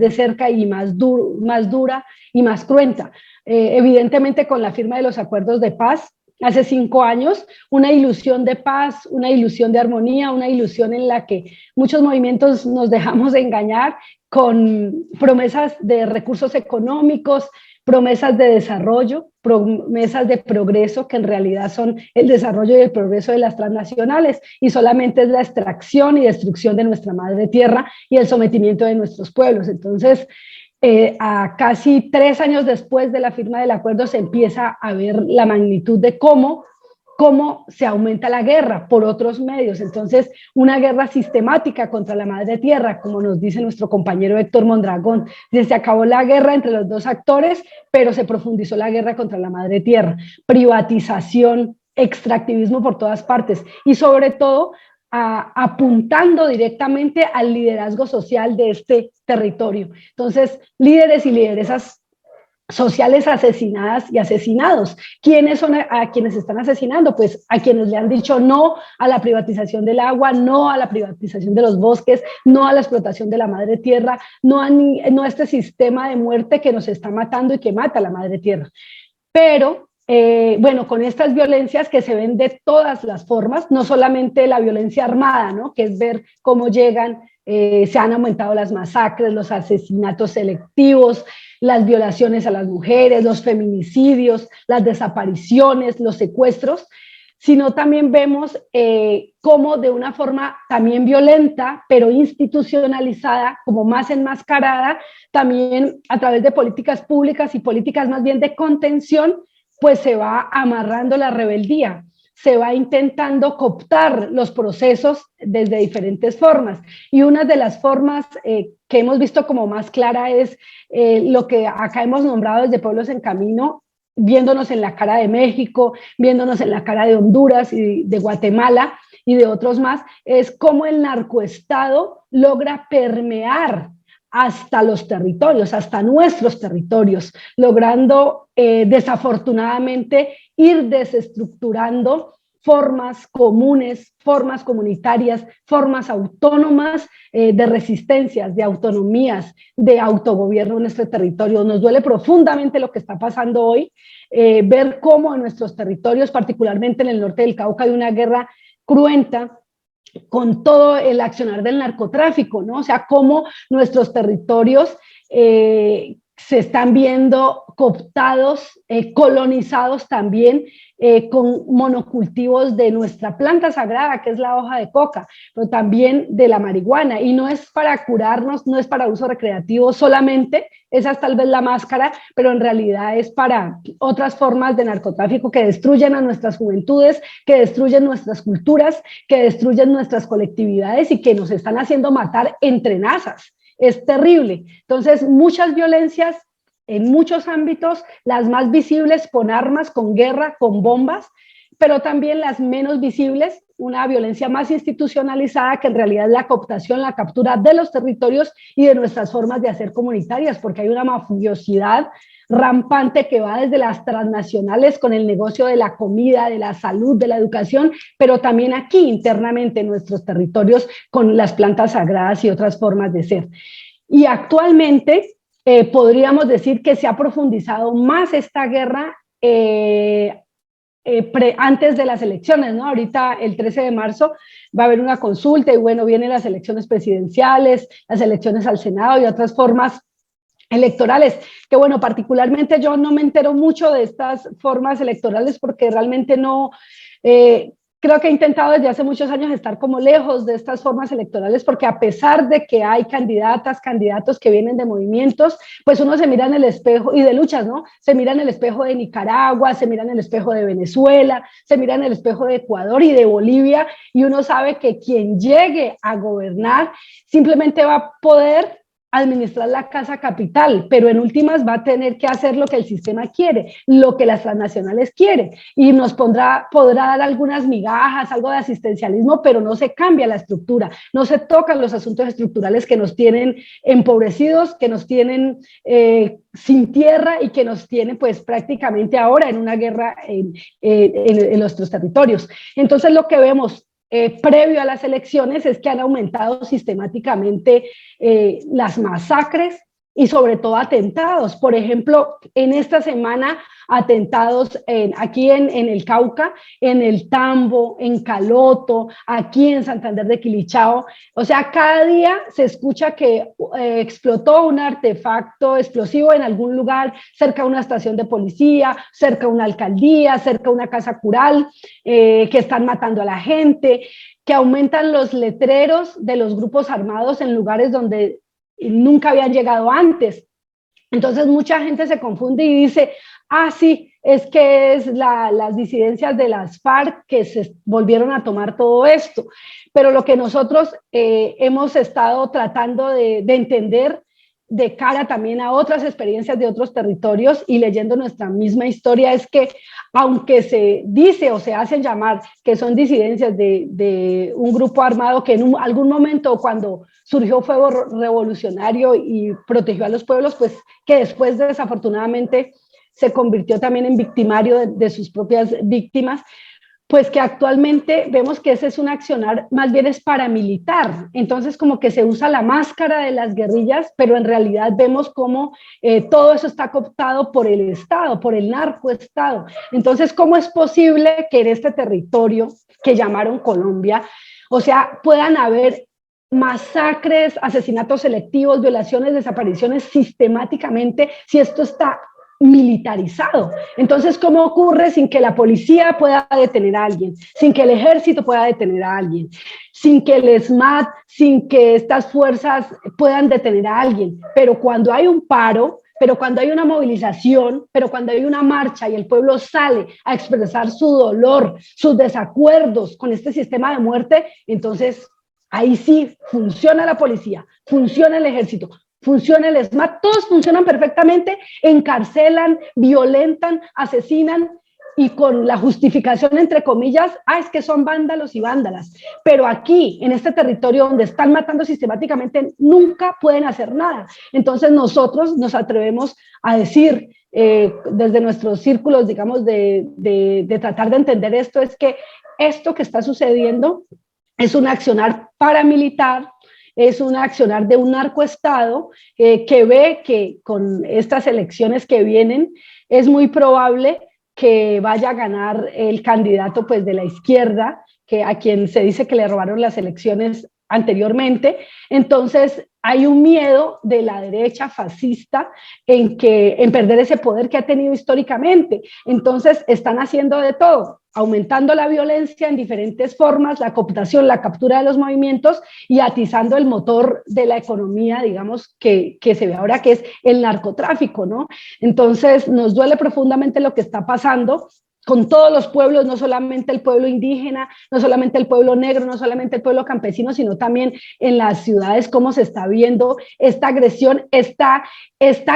de cerca y más dura y más cruenta. Evidentemente con la firma de los acuerdos de paz, hace 5 años, una ilusión de paz, una ilusión de armonía, una ilusión en la que muchos movimientos nos dejamos de engañar con promesas de recursos económicos, promesas de desarrollo, promesas de progreso, que en realidad son el desarrollo y el progreso de las transnacionales, y solamente es la extracción y destrucción de nuestra madre tierra y el sometimiento de nuestros pueblos. Entonces, a casi 3 años después de la firma del acuerdo se empieza a ver la magnitud de cómo se aumenta la guerra por otros medios. Entonces, una guerra sistemática contra la madre tierra, como nos dice nuestro compañero Héctor Mondragón, se acabó la guerra entre los dos actores, pero se profundizó la guerra contra la madre tierra, privatización, extractivismo por todas partes y sobre todo apuntando directamente al liderazgo social de este territorio. Entonces, líderes y lideresas sociales asesinadas y asesinados. ¿Quiénes son a quienes están asesinando? Pues a quienes le han dicho no a la privatización del agua, no a la privatización de los bosques, no a la explotación de la madre tierra, no a este sistema de muerte que nos está matando y que mata a la madre tierra. Pero bueno, con estas violencias que se ven de todas las formas, no solamente la violencia armada, ¿no? Que es ver cómo llegan, se han aumentado las masacres, los asesinatos selectivos, las violaciones a las mujeres, los feminicidios, las desapariciones, los secuestros, sino también vemos cómo de una forma también violenta, pero institucionalizada, como más enmascarada, también a través de políticas públicas y políticas más bien de contención, pues se va amarrando la rebeldía, se va intentando cooptar los procesos desde diferentes formas. Y una de las formas que hemos visto como más clara es lo que acá hemos nombrado desde Pueblos en Camino, viéndonos en la cara de México, viéndonos en la cara de Honduras y de Guatemala y de otros más, es cómo el narcoestado logra permear hasta los territorios, hasta nuestros territorios, logrando desafortunadamente ir desestructurando formas comunes, formas comunitarias, formas autónomas de resistencias, de autonomías, de autogobierno en nuestro territorio. Nos duele profundamente lo que está pasando hoy, ver cómo en nuestros territorios, particularmente en el norte del Cauca, hay una guerra cruenta con todo el accionar del narcotráfico, ¿no? O sea, cómo nuestros territorios se están viendo cooptados, colonizados también con monocultivos de nuestra planta sagrada, que es la hoja de coca, pero también de la marihuana, y no es para curarnos, no es para uso recreativo solamente, esa es tal vez la máscara, pero en realidad es para otras formas de narcotráfico que destruyen a nuestras juventudes, que destruyen nuestras culturas, que destruyen nuestras colectividades y que nos están haciendo matar entre nazas. Es terrible. Entonces, muchas violencias en muchos ámbitos, las más visibles con armas, con guerra, con bombas, pero también las menos visibles, una violencia más institucionalizada que en realidad es la cooptación, la captura de los territorios y de nuestras formas de hacer comunitarias, porque hay una mafiosidad rampante que va desde las transnacionales con el negocio de la comida, de la salud, de la educación, pero también aquí internamente en nuestros territorios con las plantas sagradas y otras formas de ser. Y actualmente podríamos decir que se ha profundizado más esta guerra antes de las elecciones, ¿no? Ahorita el 13 de marzo va a haber una consulta y bueno, vienen las elecciones presidenciales, las elecciones al Senado y otras formas electorales, que bueno, particularmente yo no me entero mucho de estas formas electorales porque realmente no, creo que he intentado desde hace muchos años estar como lejos de estas formas electorales porque a pesar de que hay candidatas, candidatos que vienen de movimientos, pues uno se mira en el espejo, y de luchas, ¿no? Se mira en el espejo de Nicaragua, se mira en el espejo de Venezuela, se mira en el espejo de Ecuador y de Bolivia, y uno sabe que quien llegue a gobernar simplemente va a poder administrar la casa capital, pero en últimas va a tener que hacer lo que el sistema quiere, lo que las transnacionales quieren, y nos podrá dar algunas migajas, algo de asistencialismo, pero no se cambia la estructura, no se tocan los asuntos estructurales que nos tienen empobrecidos, que nos tienen sin tierra y que nos tienen pues prácticamente ahora en una guerra en nuestros territorios. Entonces lo que vemos previo a las elecciones es que han aumentado sistemáticamente las masacres, y sobre todo atentados. Por ejemplo, en esta semana atentados aquí en el Cauca, en el Tambo, en Caloto, aquí en Santander de Quilichao. O sea, cada día se escucha que explotó un artefacto explosivo en algún lugar, cerca de una estación de policía, cerca de una alcaldía, cerca de una casa cural, que están matando a la gente, que aumentan los letreros de los grupos armados en lugares donde nunca habían llegado antes. Entonces mucha gente se confunde y dice, ah, sí, es que es las disidencias de las FARC que se volvieron a tomar todo esto. Pero lo que nosotros hemos estado tratando de entender de cara también a otras experiencias de otros territorios y leyendo nuestra misma historia es que aunque se dice o se hacen llamar que son disidencias de un grupo armado que en algún momento cuando surgió fuego revolucionario y protegió a los pueblos, pues que después desafortunadamente se convirtió también en victimario de sus propias víctimas, pues que actualmente vemos que ese es un accionar más bien es paramilitar. Entonces como que se usa la máscara de las guerrillas, pero en realidad vemos cómo todo eso está cooptado por el Estado, por el narcoestado. Entonces, ¿cómo es posible que en este territorio que llamaron Colombia, o sea, puedan haber masacres, asesinatos selectivos, violaciones, desapariciones sistemáticamente, si esto está militarizado? Entonces, ¿cómo ocurre sin que la policía pueda detener a alguien, sin que el ejército pueda detener a alguien, sin que el SMAT, sin que estas fuerzas puedan detener a alguien? Pero cuando hay un paro, pero cuando hay una movilización, pero cuando hay una marcha y el pueblo sale a expresar su dolor, sus desacuerdos con este sistema de muerte, entonces ahí sí funciona la policía, funciona el ejército, funciona el SMAT, todos funcionan perfectamente, encarcelan, violentan, asesinan y con la justificación entre comillas, es que son vándalos y vándalas, pero aquí en este territorio donde están matando sistemáticamente nunca pueden hacer nada. Entonces nosotros nos atrevemos a decir desde nuestros círculos, digamos, de tratar de entender esto, es que esto que está sucediendo es un accionar paramilitar, es un accionar de un narcoestado que ve que con estas elecciones que vienen es muy probable que vaya a ganar el candidato pues de la izquierda, que a quien se dice que le robaron las elecciones anteriormente. Entonces hay un miedo de la derecha fascista en perder ese poder que ha tenido históricamente. Entonces están haciendo de todo, aumentando la violencia en diferentes formas, la cooptación, la captura de los movimientos y atizando el motor de la economía, digamos, que se ve ahora, que es el narcotráfico, ¿no? Entonces nos duele profundamente lo que está pasando con todos los pueblos, no solamente el pueblo indígena, no solamente el pueblo negro, no solamente el pueblo campesino, sino también en las ciudades, cómo se está viendo esta agresión, esta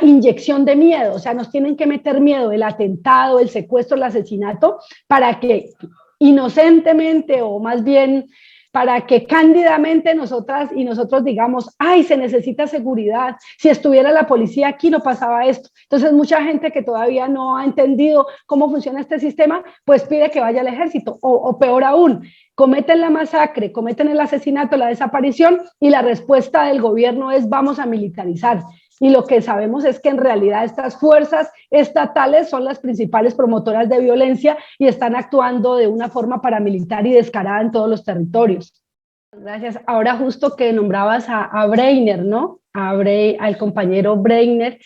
inyección de miedo. O sea, nos tienen que meter miedo, el atentado, el secuestro, el asesinato, para que inocentemente o más bien para que cándidamente nosotras y nosotros digamos, se necesita seguridad, si estuviera la policía aquí no pasaba esto. Entonces mucha gente que todavía no ha entendido cómo funciona este sistema, pues pide que vaya al ejército, o peor aún, cometen la masacre, cometen el asesinato, la desaparición, y la respuesta del gobierno es vamos a militarizar. Y lo que sabemos es que en realidad estas fuerzas estatales son las principales promotoras de violencia y están actuando de una forma paramilitar y descarada en todos los territorios. Gracias. Ahora justo que nombrabas a Breiner, ¿no? Al compañero Breiner,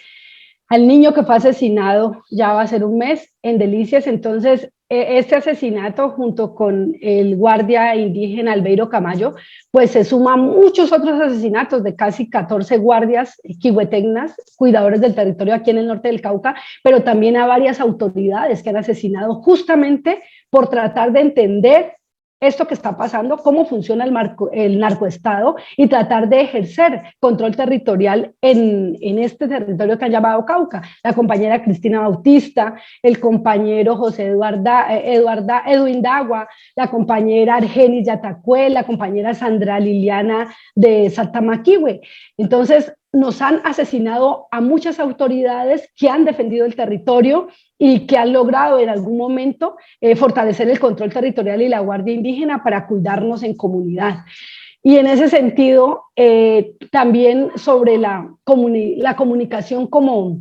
al niño que fue asesinado, ya va a ser un mes, en Delicias. Entonces, este asesinato junto con el guardia indígena Albeiro Camayo, pues se suma a muchos otros asesinatos de casi 14 guardias quihuetegnas, cuidadores del territorio aquí en el norte del Cauca, pero también a varias autoridades que han asesinado justamente por tratar de entender esto que está pasando, cómo funciona el narcoestado y tratar de ejercer control territorial en este territorio que han llamado Cauca. La compañera Cristina Bautista, el compañero José Edwin Dagua, la compañera Argenis Yatacué, la compañera Sandra Liliana de Saltamaquihue. Entonces, nos han asesinado a muchas autoridades que han defendido el territorio y que han logrado en algún momento fortalecer el control territorial y la guardia indígena para cuidarnos en comunidad. Y en ese sentido, también sobre la comunicación como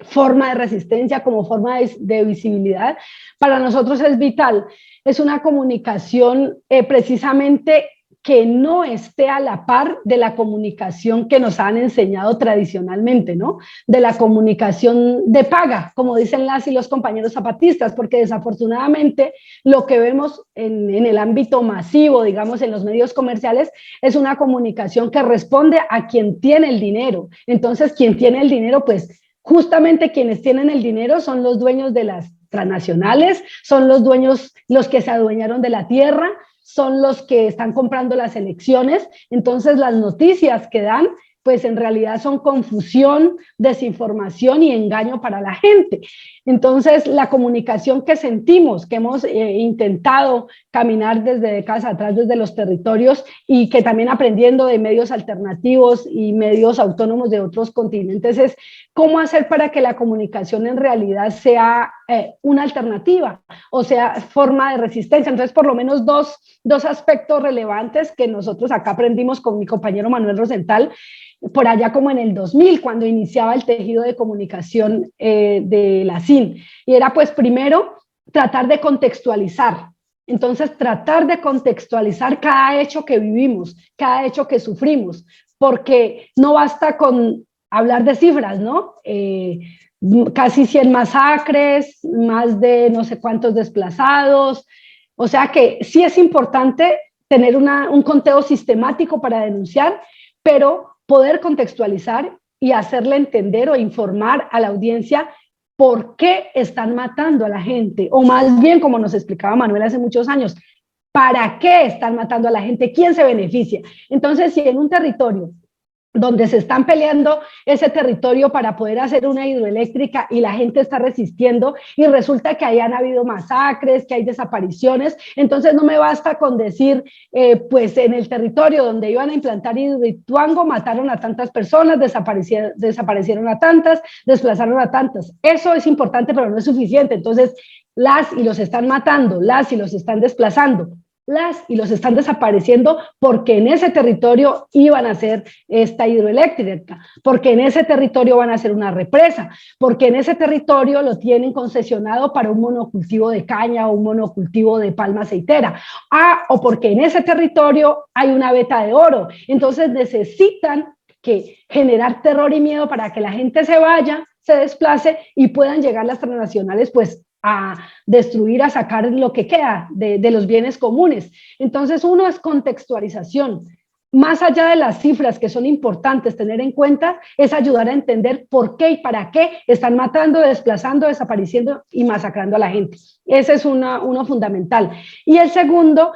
forma de resistencia, como forma de visibilidad, para nosotros es vital. Es una comunicación precisamente que no esté a la par de la comunicación que nos han enseñado tradicionalmente, ¿no? De la comunicación de paga, como dicen las y los compañeros zapatistas, porque desafortunadamente lo que vemos en el ámbito masivo, digamos, en los medios comerciales, es una comunicación que responde a quien tiene el dinero. Entonces, quien tiene el dinero, pues justamente quienes tienen el dinero son los dueños de las transnacionales, son los dueños, los que se adueñaron de la tierra, son los que están comprando las elecciones. Entonces las noticias que dan pues en realidad son confusión, desinformación y engaño para la gente. Entonces, la comunicación que sentimos, que hemos intentado caminar desde décadas atrás, desde los territorios, y que también aprendiendo de medios alternativos y medios autónomos de otros continentes, es cómo hacer para que la comunicación en realidad sea una alternativa, o sea, forma de resistencia. Entonces, por lo menos dos aspectos relevantes que nosotros acá aprendimos con mi compañero Manuel Rosenthal, por allá como en el 2000, cuando iniciaba el tejido de comunicación de la CIN. Y era pues primero tratar de contextualizar. Entonces tratar de contextualizar cada hecho que vivimos, cada hecho que sufrimos, porque no basta con hablar de cifras, ¿no? Casi 100 masacres, más de no sé cuántos desplazados. O sea que sí es importante tener un conteo sistemático para denunciar, pero poder contextualizar y hacerle entender o informar a la audiencia por qué están matando a la gente, o más bien, como nos explicaba Manuel hace muchos años, ¿para qué están matando a la gente? ¿Quién se beneficia? Entonces, si en un territorio donde se están peleando ese territorio para poder hacer una hidroeléctrica y la gente está resistiendo y resulta que hayan habido masacres, que hay desapariciones, entonces no me basta con decir, pues en el territorio donde iban a implantar Hidroituango mataron a tantas personas, desaparecieron a tantas, desplazaron a tantas. Eso es importante, pero no es suficiente. Entonces, las y los están matando, las y los están desplazando, las y los están desapareciendo porque en ese territorio iban a hacer esta hidroeléctrica, porque en ese territorio van a hacer una represa, porque en ese territorio lo tienen concesionado para un monocultivo de caña o un monocultivo de palma aceitera, o porque en ese territorio hay una veta de oro. Entonces necesitan que generar terror y miedo para que la gente se vaya, se desplace y puedan llegar las transnacionales pues a destruir, a sacar lo que queda de los bienes comunes. Entonces, uno es contextualización. Más allá de las cifras que son importantes tener en cuenta, es ayudar a entender por qué y para qué están matando, desplazando, desapareciendo y masacrando a la gente. Ese es uno fundamental. Y el segundo,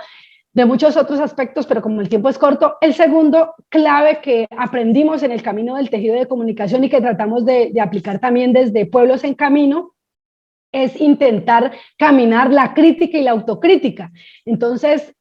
de muchos otros aspectos, pero como el tiempo es corto, el segundo clave que aprendimos en el camino del tejido de comunicación y que tratamos de aplicar también desde Pueblos en Camino, es intentar caminar la crítica y la autocrítica. Entonces,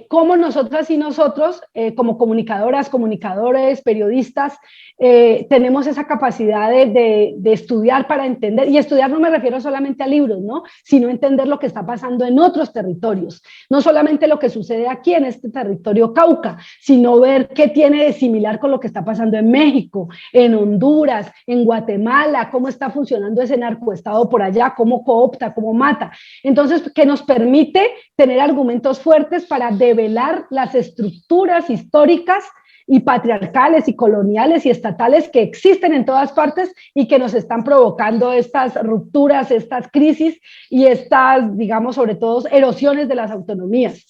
cómo nosotras y nosotros, como comunicadoras, comunicadores, periodistas, tenemos esa capacidad de estudiar para entender, y estudiar no me refiero solamente a libros, ¿no? Sino entender lo que está pasando en otros territorios, no solamente lo que sucede aquí en este territorio Cauca, sino ver qué tiene de similar con lo que está pasando en México, en Honduras, en Guatemala, cómo está funcionando ese narcoestado por allá, cómo coopta, cómo mata. Entonces, que nos permite tener argumentos fuertes para develar las estructuras históricas y patriarcales y coloniales y estatales que existen en todas partes y que nos están provocando estas rupturas, estas crisis y estas, digamos, sobre todo, erosiones de las autonomías.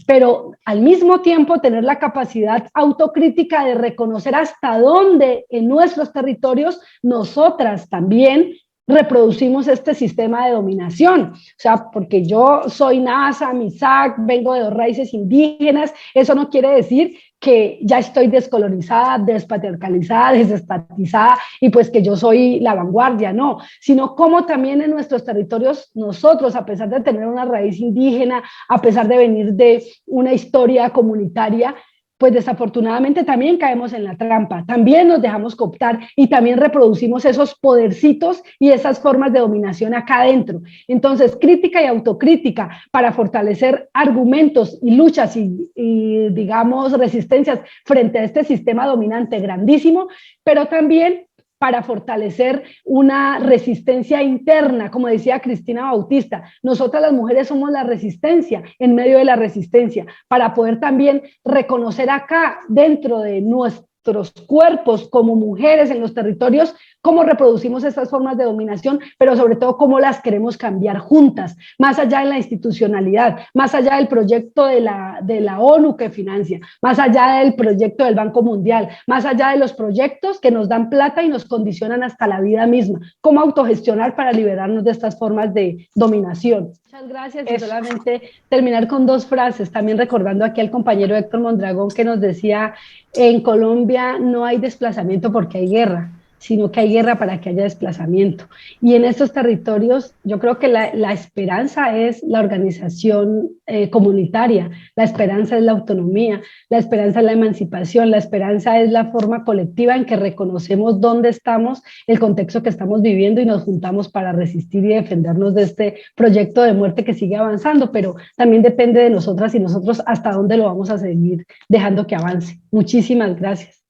Pero al mismo tiempo tener la capacidad autocrítica de reconocer hasta dónde en nuestros territorios nosotras también reproducimos este sistema de dominación. O sea, porque yo soy Nasa, Misak, vengo de dos raíces indígenas, eso no quiere decir que ya estoy descolonizada, despatriarcalizada, desestatizada y pues que yo soy la vanguardia, no, sino como también en nuestros territorios nosotros, a pesar de tener una raíz indígena, a pesar de venir de una historia comunitaria, pues desafortunadamente también caemos en la trampa, también nos dejamos cooptar y también reproducimos esos podercitos y esas formas de dominación acá adentro. Entonces, crítica y autocrítica para fortalecer argumentos y luchas y digamos, resistencias frente a este sistema dominante grandísimo, pero también para fortalecer una resistencia interna, como decía Cristina Bautista. Nosotras las mujeres somos la resistencia en medio de la resistencia, para poder también reconocer acá dentro de nuestros cuerpos como mujeres en los territorios cómo reproducimos estas formas de dominación, pero sobre todo cómo las queremos cambiar juntas, más allá de la institucionalidad, más allá del proyecto de la ONU que financia, más allá del proyecto del Banco Mundial, más allá de los proyectos que nos dan plata y nos condicionan hasta la vida misma, cómo autogestionar para liberarnos de estas formas de dominación. Muchas gracias y solamente terminar con 2 frases, también recordando aquí al compañero Héctor Mondragón que nos decía, en Colombia no hay desplazamiento porque hay guerra, sino que hay guerra para que haya desplazamiento. Y en estos territorios yo creo que la esperanza es la organización comunitaria, la esperanza es la autonomía, la esperanza es la emancipación, la esperanza es la forma colectiva en que reconocemos dónde estamos, el contexto que estamos viviendo y nos juntamos para resistir y defendernos de este proyecto de muerte que sigue avanzando, pero también depende de nosotras y nosotros hasta dónde lo vamos a seguir dejando que avance. Muchísimas gracias.